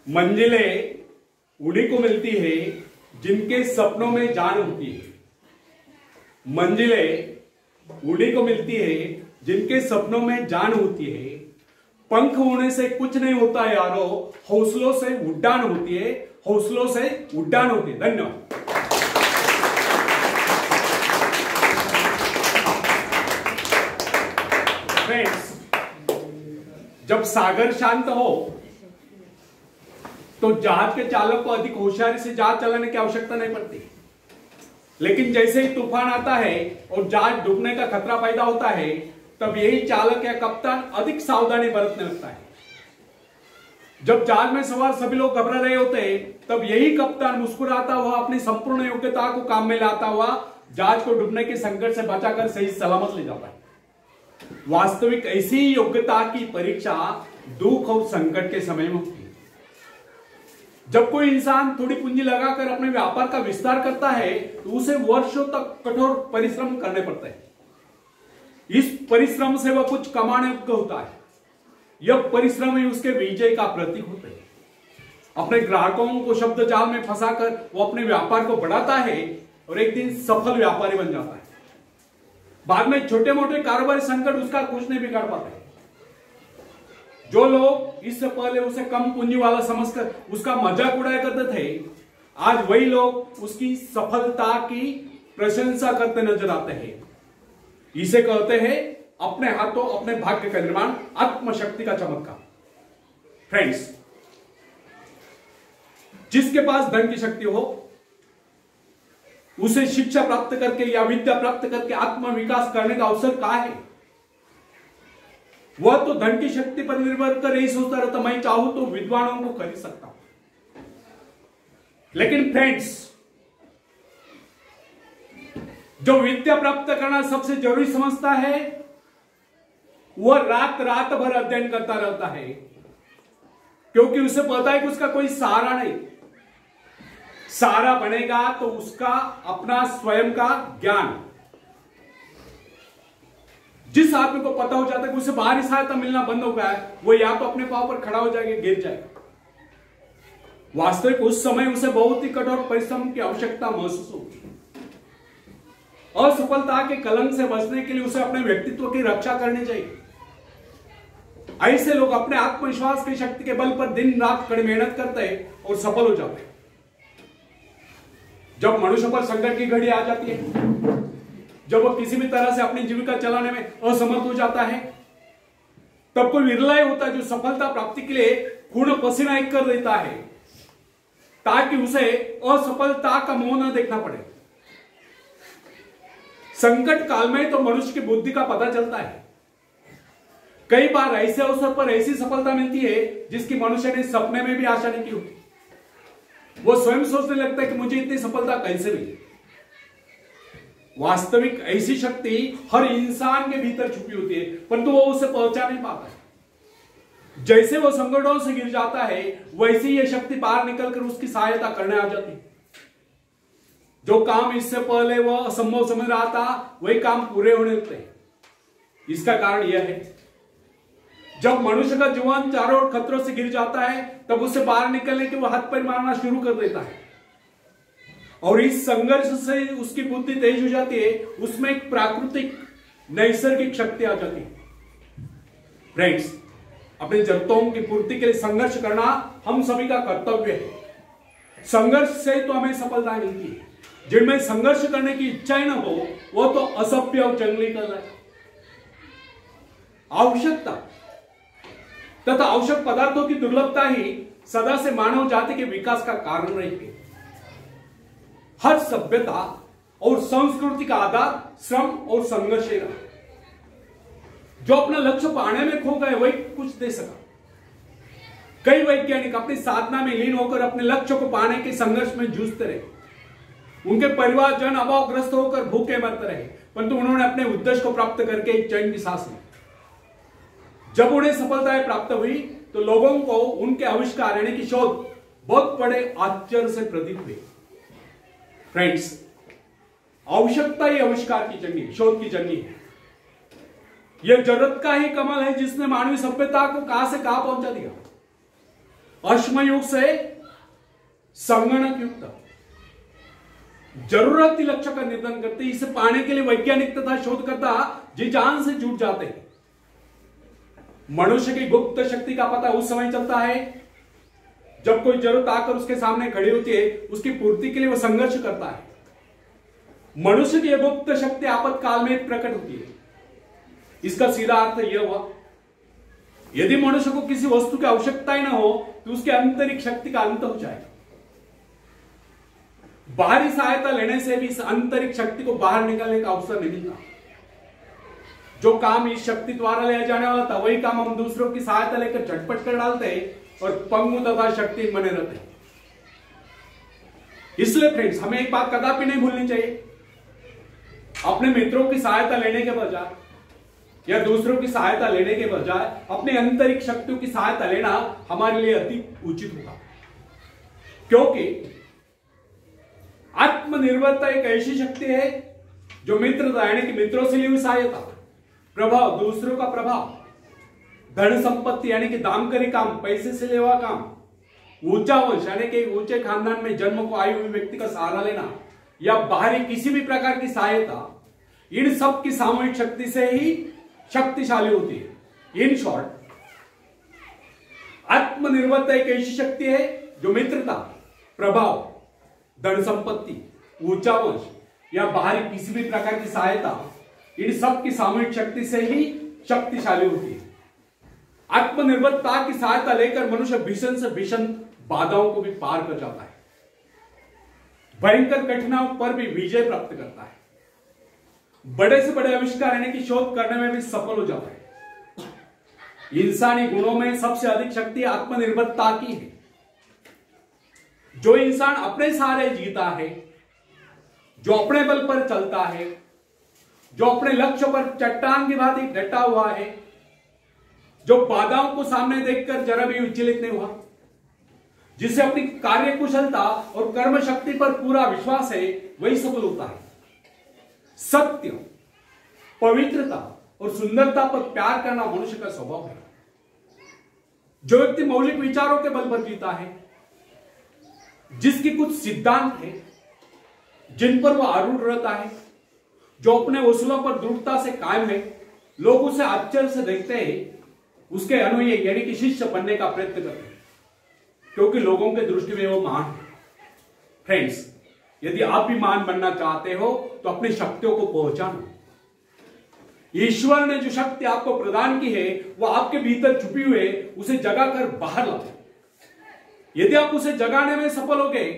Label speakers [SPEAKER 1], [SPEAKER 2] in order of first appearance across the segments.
[SPEAKER 1] मंजिलें उन्हीं को मिलती है जिनके सपनों में जान होती है। मंजिलें उन्हीं को मिलती है जिनके सपनों में जान होती है। पंख होने से कुछ नहीं होता यारो, हौसलों से उड़ान होती है, हौसलों से उड़ान होती है। धन्यवाद। फ्रेंड्स, जब सागर शांत हो तो जहाज के चालक को अधिक होशियारी से जहाज चलाने की आवश्यकता नहीं पड़ती, लेकिन जैसे ही तूफान आता है और जहाज डूबने का खतरा पैदा होता है, तब यही चालक या कप्तान अधिक सावधानी बरतने लगता है। जब जहाज में सवार सभी लोग घबरा रहे होते हैं, तब यही कप्तान मुस्कुराता हुआ अपनी संपूर्ण योग्यता को काम में लाता हुआ जहाज को डूबने के संकट से बचाकर सही सलामत ले जाता है। वास्तविक ऐसी योग्यता की परीक्षा दुख और संकट के समय में होती है। जब कोई इंसान थोड़ी पूंजी लगाकर अपने व्यापार का विस्तार करता है तो उसे वर्षों तक कठोर परिश्रम करने पड़ते हैं। इस परिश्रम से वह कुछ कमाने योग्य होता है। यह परिश्रम ही उसके विजय का प्रतीक होता है। अपने ग्राहकों को शब्द जाल में फंसाकर वो अपने व्यापार को बढ़ाता है और एक दिन सफल व्यापारी बन जाता है। बाद में छोटे मोटे कारोबारी संकट उसका कुछ नहीं बिगाड़ पाते। जो लोग इससे पहले उसे कम पूंजी वाला समझकर उसका मजाक उड़ाया करते थे, आज वही लोग उसकी सफलता की प्रशंसा करते नजर आते हैं। इसे कहते हैं अपने हाथों अपने भाग्य का निर्माण, आत्मशक्ति का चमत्कार। फ्रेंड्स, जिसके पास धन की शक्ति हो उसे शिक्षा प्राप्त करके या विद्या प्राप्त करके आत्मविकास करने का अवसर कहां है? वह तो धन की शक्ति पर निर्भर कर यही सोचता रहता, मैं चाहूं तो विद्वानों को खरीद सकता हूं। लेकिन फ्रेंड्स, जो विद्या प्राप्त करना सबसे जरूरी समझता है, वह रात रात भर अध्ययन करता रहता है, क्योंकि उसे पता है कि उसका कोई सहारा नहीं। सहारा बनेगा तो उसका अपना स्वयं का ज्ञान। जिस आदमी को पता हो जाता है कि उसे बाहरी सहायता मिलना बंद हो गया है, वो या तो अपने पांव पर खड़ा हो जाएगा, गिर जाएगा। वास्तविक उस समय उसे बहुत ही कठोर परिश्रम की आवश्यकता महसूस होगी। असफलता के कलंक से बचने के लिए उसे अपने व्यक्तित्व की रक्षा करनी चाहिए। ऐसे लोग अपने आत्मविश्वास की शक्ति के बल पर दिन रात कड़ी मेहनत करते हैं और सफल हो जाते हैं। जब मनुष्य पर संकट की घड़ी आ जाती है, जब वह किसी भी तरह से अपनी जीविका चलाने में असमर्थ हो जाता है, तब कोई विरला ही होता है जो सफलता प्राप्ति के लिए खून पसीना एक कर देता है, ताकि उसे असफलता का मुंह न देखना पड़े। संकट काल में तो मनुष्य की बुद्धि का पता चलता है। कई बार ऐसे अवसर पर ऐसी सफलता मिलती है जिसकी मनुष्य ने सपने में भी आशा नहीं की होती। वो स्वयं सोचने लगता है कि मुझे इतनी सफलता कैसे मिली। वास्तविक ऐसी शक्ति हर इंसान के भीतर छुपी होती है, परंतु वो उसे पहचान नहीं पाता है। जैसे वो संकटों से गिर जाता है, वैसे ये शक्ति बाहर निकलकर उसकी सहायता करने आ जाती है। जो काम इससे पहले वह असंभव समझ रहा था, वही काम पूरे होने लगते हैं। इसका कारण यह है, जब मनुष्य का जीवन चारों ओर खतरों से गिर जाता है, तब उसे बाहर निकलने के वह हाथ पैर मारना शुरू कर देता है, और इस संघर्ष से उसकी बुद्धि तेज हो जाती है। उसमें एक प्राकृतिक नैसर्गिक शक्ति आ जाती है। फ्रेंड्स, अपनी जरूरतों की पूर्ति के लिए संघर्ष करना हम सभी का कर्तव्य है। संघर्ष से तो हमें सफलता मिलती है। जिनमें संघर्ष करने की इच्छा ही न हो, वो तो असभ्य और जंगली कर रहा है। आवश्यकता तथा आवश्यक पदार्थों की दुर्लभता ही सदा से मानव जाति के विकास का कारण रही है। हर सभ्यता और संस्कृति का आधार श्रम और संघर्ष है। जो अपना लक्ष्य पाने में खो गए वही कुछ दे सका। कई वैज्ञानिक अपनी साधना में लीन होकर अपने लक्ष्य को पाने के संघर्ष में जूझते रहे। उनके परिवारजन अभावग्रस्त होकर भूखे मरते रहे, परंतु उन्होंने अपने उद्देश्य को प्राप्त करके एक चैन की सांस ली। जब उन्हें सफलताएं प्राप्त हुई तो लोगों को उनके आविष्कार यानी कि शोध बहुत बड़े आश्चर्य से प्रतीत हुए। फ्रेंड्स, आवश्यकता ही आविष्कार की जननी, शोध की जननी है। यह जरूरत का ही कमाल है जिसने मानवीय सभ्यता को कहां से कहां पहुंचा दिया। अश्मयुग से संगणक युग तक जरूरत लक्ष्य का निर्धारण करते, इसे पाने के लिए वैज्ञानिक तथा शोधकर्ता जी जान से जुट जाते हैं। मनुष्य की गुप्त शक्ति का पता उस समय चलता है जब कोई जरूरत आकर उसके सामने खड़ी होती है, उसकी पूर्ति के लिए वह संघर्ष करता है। मनुष्य की गुप्त शक्ति आपातकाल में प्रकट होती है। इसका सीधा अर्थ यह हुआ, यदि मनुष्य को किसी वस्तु की आवश्यकता ही ना हो तो उसके आंतरिक शक्ति का अंत हो जाएगा। बाहरी सहायता लेने से भी इस आंतरिक शक्ति को बाहर निकालने का अवसर नहीं मिलता। जो काम इस शक्ति द्वारा लिया जाने वाला था, वही काम हम दूसरों की सहायता लेकर झटपट कर डालते हैं और पंगु तथा शक्ति बने रहते हैं। इसलिए फ्रेंड्स, हमें एक बात कदापि नहीं भूलनी चाहिए, अपने मित्रों की सहायता लेने के बजाय या दूसरों की सहायता लेने के बजाय अपने आंतरिक शक्तियों की सहायता लेना हमारे लिए अति उचित होगा। क्योंकि आत्मनिर्भरता एक ऐसी शक्ति है जो मित्रता यानी कि मित्रों से ली हुई सहायता, प्रभाव दूसरों का प्रभाव, धन संपत्ति यानी कि दामकरी काम, पैसे से लेवा काम, ऊंचा वंश यानी कि ऊंचे खानदान में जन्म को आए हुए व्यक्ति का सहारा लेना या बाहरी किसी भी प्रकार की सहायता, इन सब की सामूहिक शक्ति से ही शक्तिशाली होती है। इन शॉर्ट, आत्मनिर्भरता एक ऐसी शक्ति है जो मित्रता, प्रभाव, धन संपत्ति, ऊंचा वंश या बाहरी किसी भी प्रकार की सहायता, इन सब की सामूहिक शक्ति से ही शक्तिशाली होती है। आत्मनिर्भरता की सहायता लेकर मनुष्य भीषण से भीषण बाधाओं को भी पार कर जाता है, भयंकर कठिनाइयों पर भी विजय प्राप्त करता है, बड़े से बड़े आविष्कार यानी कि शोध करने में भी सफल हो जाता है। इंसानी गुणों में सबसे अधिक शक्ति आत्मनिर्भरता की है। जो इंसान अपने सहारे जीता है, जो अपने बल पर चलता है, जो अपने लक्ष्य पर चट्टान की भांति डटा हुआ है, जो बाधाओं को सामने देखकर जरा भी विचलित नहीं हुआ, जिसे अपनी कार्य कुशलता और कर्म शक्ति पर पूरा विश्वास है, वही सफल होता है। सत्य, पवित्रता और सुंदरता पर प्यार करना मनुष्य का स्वभाव है। जो व्यक्ति मौलिक विचारों के बल पर जीता है, जिसकी कुछ सिद्धांत है जिन पर वह आरूढ़ रहता है, जो अपने उसूलों पर दृढ़ता से कायम है, लोग उसे आश्चर्य से देखते हैं, उसके अनुयायी यानी कि शिष्य बनने का प्रयत्न करते हैं, क्योंकि लोगों के दृष्टि में वो महान है। फ्रेंड्स, यदि आप भी महान बनना चाहते हो तो अपनी शक्तियों को पहचानो। ईश्वर ने जो शक्ति आपको प्रदान की है, वह आपके भीतर छुपी हुई है, उसे जगाकर बाहर लाओ। यदि आप उसे जगाने में सफल हो गए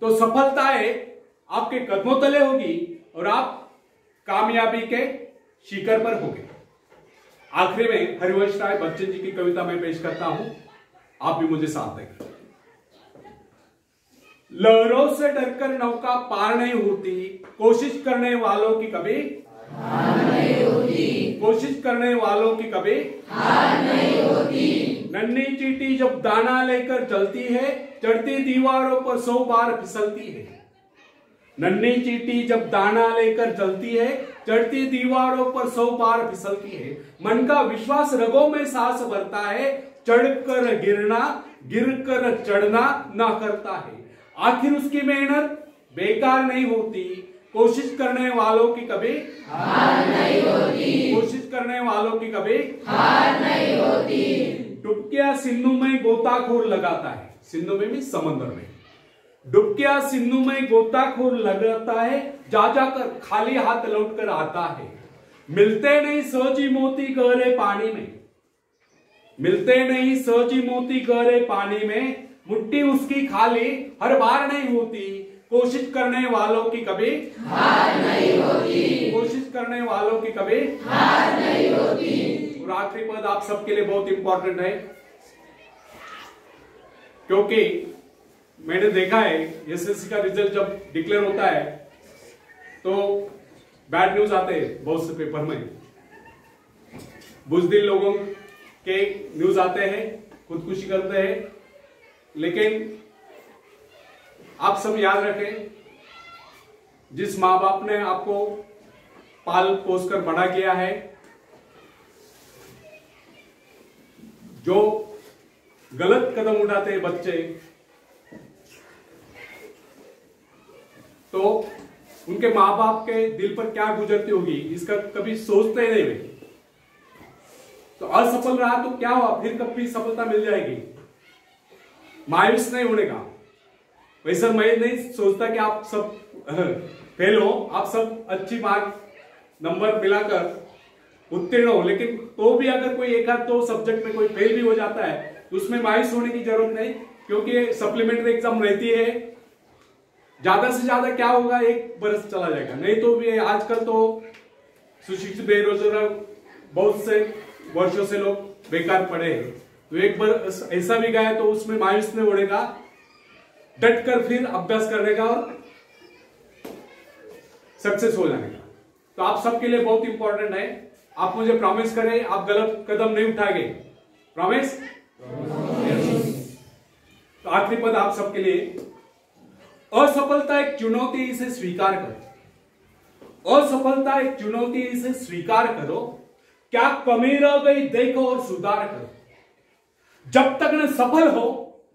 [SPEAKER 1] तो सफलताएं आपके कदमों तले होगी और आप कामयाबी के शिखर पर होंगे। आखिरी में हरिवंश राय बच्चन जी की कविता में पेश करता हूं, आप भी मुझे साथ देंगे। लहरों से डरकर नौका पार नहीं होती, कोशिश करने वालों की कभी हार नहीं होती, कोशिश करने वालों की कभी हार नहीं होती। नन्ही चींटी जब दाना लेकर चलती है, चढ़ती दीवारों पर 100 बार फिसलती है। नन्ही चींटी जब दाना लेकर चलती है, चढ़ती दीवारों पर 100 बार फिसलती है। मन का विश्वास रगों में सांस भरता है, चढ़कर गिरना, गिरकर चढ़ना ना करता है। आखिर उसकी मेहनत बेकार नहीं होती, कोशिश करने वालों की कभी हार नहीं होती, कोशिश करने वालों की कभी हार नहीं होती। डुबकिया सिंधु में गोताखोर लगाता है, सिंधु में भी समंदर में। डुबकिया सिंधु में गोताखोर लगाता है, जा जाकर खाली हाथ लौट कर आता है। मिलते नहीं सोची मोती गहरे पानी में, मिलते नहीं सोची मोती गहरे पानी में। मुट्ठी उसकी खाली हर बार नहीं होती, कोशिश करने वालों की कभी हार नहीं होती, कोशिश करने वालों की कभी हार नहीं होती। और आखिरी पद आप सबके लिए बहुत इंपॉर्टेंट है, क्योंकि मैंने देखा है एसएससी का रिजल्ट जब डिक्लेयर होता है तो बैड न्यूज आते हैं बहुत से पेपर में, बुज़दिल लोगों के न्यूज आते हैं, खुदकुशी करते हैं। लेकिन आप सब याद रखें, जिस माँ बाप ने आपको पाल पोस कर बड़ा किया है, जो गलत कदम उठाते हैं बच्चे, तो उनके माँ बाप के दिल पर क्या गुजरती होगी इसका कभी सोचते नहीं वे। तो असफल रहा तो क्या हुआ, फिर कभी सफलता मिल जाएगी, मायूस नहीं होने का। वैसे मैं नहीं सोचता कि आप सब फेल हो, आप सब अच्छी मार्क नंबर मिलाकर उत्तीर्ण हो, लेकिन तो भी अगर कोई एक आध दो सब्जेक्ट में कोई फेल भी हो जाता है तो उसमें मायूस होने की जरूरत नहीं, क्योंकि सप्लीमेंट्री एग्जाम रहती है। ज्यादा से ज्यादा क्या होगा, 1 बरस चला जाएगा, नहीं तो भी आजकल तो सुशिक्षित बेरोजगार बहुत से वर्षों से लोग बेकार पड़े हैं। तो एक बार ऐसा भी गया तो उसमें मायूस नहीं होने का, डट कर फिर अभ्यास करने का और सक्सेस हो जाने का। तो आप सबके लिए बहुत इंपॉर्टेंट है, आप मुझे प्रॉमिस करें आप गलत कदम नहीं उठाएंगे, प्रॉमिस। तो आखिरी पद आप सबके लिए, असफलता एक चुनौती, इसे स्वीकार करो। असफलता एक चुनौती, इसे स्वीकार करो। क्या कमी रह गई देखो और सुधार करो। जब तक न सफल हो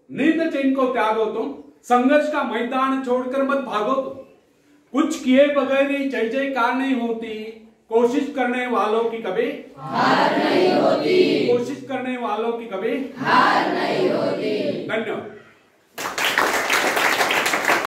[SPEAKER 1] नींद चैन को त्यागो तुम, संघर्ष का मैदान छोड़कर मत भागो तुम। कुछ किए बगैर ही जय जयकार नहीं होती, कोशिश करने वालों की कभी हार नहीं होती। कोशिश करने वालों की कभी हार नहीं होती। धन्यवाद।